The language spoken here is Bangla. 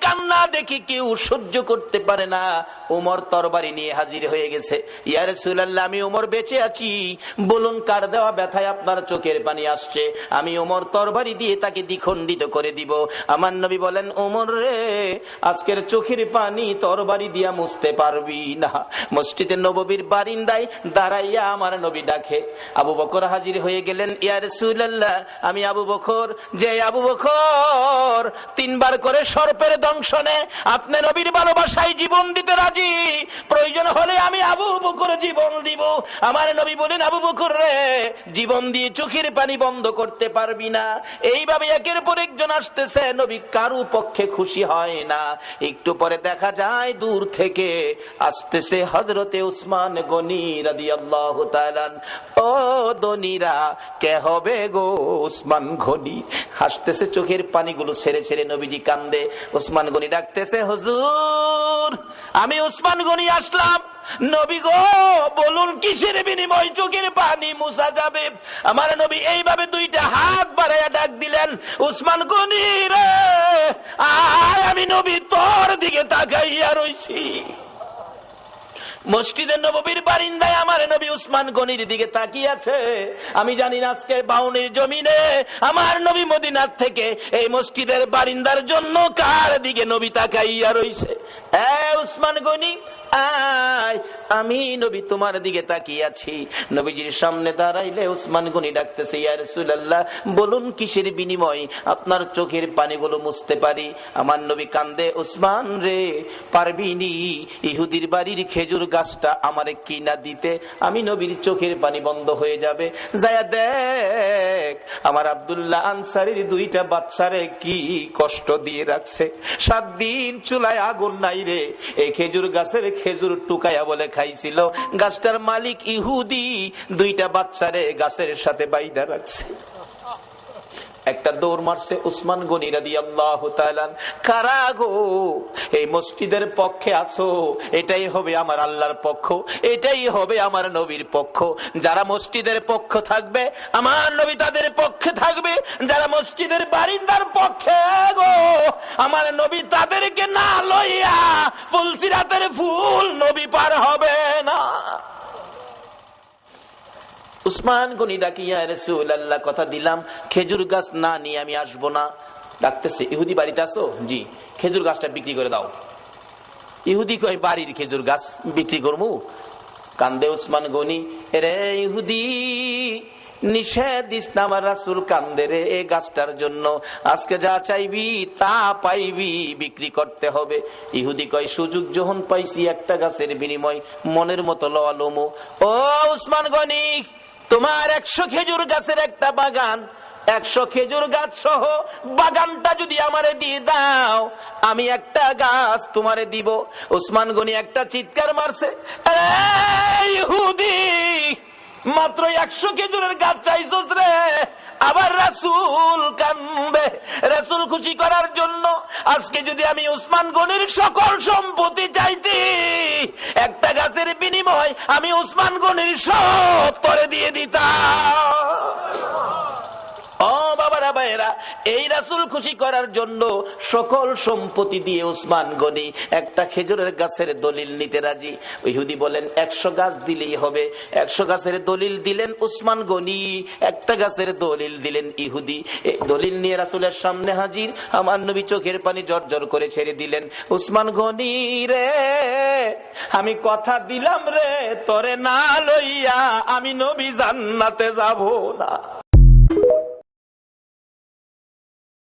কান্না দেখি কেউ সহ্য করতে পারে না। ওমর তরবারি নিয়ে হাজির হয়ে গেছে। ইয়া রাসূলুল্লাহ, আমি ওমর বেঁচে আছি, বলুন কার দেওয়া ব্যথায় আপনার চোখের পানি আসছে, আমি ওমর তরবারি দিয়ে তাকে দ্বিখণ্ডিত করে দিব। আমার নবী বলেন, ওমর রে, আজকের চোখের পানি তরবারি দিয়া মুছতে পারবি না। মসজিদে নববীর বারিন্দায় দাঁড়াইয়া আমার নবী ডাকে। আবু বকর হাজির হয়ে গেলেন। ইয়া রাসূলুল্লাহ, আমি আবু বকর, যে আবু বকর 3 বার করে সর্পের দংশনে আপনি নবীর ভালোবাসায় জীবন দিতে রাজি, প্রয়োজন হলে আমি আবু বকর জীবন দিব। আমার নবী বলেন, আবু বকর রে, জীবন দিয়ে চোখের পানি বন্ধ করতে পারবি না। এইভাবে একের পর একজন আসতেছে, নবী কারো পক্ষে খুশি হয় না। একটু পরে দেখা যায় দূর থেকে আসতেছে হযরতে উসমান গনি রাদিয়াল্লাহু তাআলা। ও দনিরা, কে হবে গো উসমান গনি? হাসতেছে, চোখের পানিগুলো ছেড়ে ছেড়ে নবীজি কান্দে। উসমান গনি ডাকতেছে, হুজুর, আমি উসমান গনি আসলাম। নবী গো, বলুন কিসের বিনিময় চোখের পানি মুছা যাবে? আমার নবী এইভাবে 2টা হাত বাড়াইয়া ডাক দিলেন, উসমান গনি রে, আয়, আমি নবী তোর দিকে তাকাইয়া রইছি। মসজিদে নববীর বারিন্দায় আমার নবী উসমান গনির দিকে তাকিয়ে আছে। আমি জানি না আজকে বাউনির জমিনে আমার নবী মদিনার থেকে এই মসজিদের বারিন্দার জন্য কার দিকে নবী তাকাইয়া রইছে। উসমান গনি, আয়, আমি নবী তোমার দিকে তাকিয়ে আছি। নবীজির সামনে দাঁড়াইলে উসমান গনি ডাকতেছে, ইয়া রাসূলুল্লাহ, বলুন কিসের বিনিময় আপনার চোখের পানিগুলো মুছতে পারি? আমার নবী কান্দে, উসমান রে, পারবি নি ইহুদির বাড়ির খেজুর গাছটা আমারে কিনা দিতে? আমি নবীর চোখের পানি বন্ধ হয়ে যাবে। যায়া দেখ আমার আব্দুল্লাহ আনসারীর 2টা বাচ্চারে কি কষ্ট দিয়ে রাখছে। 7 দিন চুলায় আগুন নাই রে, এই খেজুর গাছের খেজুর টুকায়া বলে খাইছিল। গাছটার মালিক ইহুদি, 2টা বাচ্চারে গাছের সাথে বাইধা রাখছে। একটা দৌড় মারছে উসমান গনি রাদিয়াল্লাহু তাআলা। কারা গো এই মসজিদের পক্ষে আছো? এটাই হবে আমার আল্লাহর পক্ষ, এটাই হবে আমার নবীর পক্ষ। যারা মসজিদের পক্ষ থাকবে আমার নবী তাদের পক্ষে থাকবে, যারা মসজিদের বারিন্দার পক্ষে গো আমার নবী তাদেরকে না লইয়া ফুলসিরাতের ফুল নবী পার হবে না। উসমান গনি ডাকি, ইয়া রাসূলুল্লাহ, কথা দিলাম খেজুর গাছ না নিয়ে আমি আসবো না। ডাকতেছে, ইহুদি বাড়িতে আছো? জি। খেজুর গাছটা বিক্রি করে দাও। ইহুদি কয়, বাড়ির খেজুর গাছ বিক্রি করবো? কান্দে উসমান গনি, রে ইহুদি, নিষেধ দিস না, আমার রাসূল কান্দে রে এই গাছটার জন্য। আজকে যা চাইবি তা পাইবি, বিক্রি করতে হবে। ইহুদি কয়, সুযোগ যখন পাইছি একটা গাছের বিনিময় মনের মতো লওয়া লমু। ও উসমান গনি, তোমার 100 খেজুর গাছের একটা বাগান, 100 খেজুর গাছ সহ বাগানটা যদি আমারে দিয়ে দাও, আমি একটা গাছ তোমারে দিব। উসমান গনি একটা চিৎকার মারছে, ইহুদি, মাত্র 100 খেজুরের গাছ চাইছস রে? আবার রাসূল কান্দে। রাসূল খুশি করার জন্য আজকে যদি আমি উসমান গনির সকল সম্পত্তি চাইতি, একটা গাছের বিনিময় আমি উসমান গনির সব তরে দিয়ে দিতাম। ও বাবারা, ভাইয়েরা, এই রাসূল খুশি করার জন্য সকল সম্পত্তি দিয়ে উসমান গনি একটা খেজুরের গাছের দলিল নিতে রাজি। ইহুদি বলেন 100 গাছ দিলেই হবে। 100 গাছের দলিল দিলেন উসমান গনি, একটা গাছের দলিল দিলেন ইহুদি। এই দলিল নিয়ে রাসূলের সামনে হাজির। আমার নবী চোখের পানি জর্জর করে ছেড়ে দিলেন, উসমান গনি রে, আমি কথা দিলাম রে, তোরে না লইয়া আমি নবী জান্নাতে যাব না।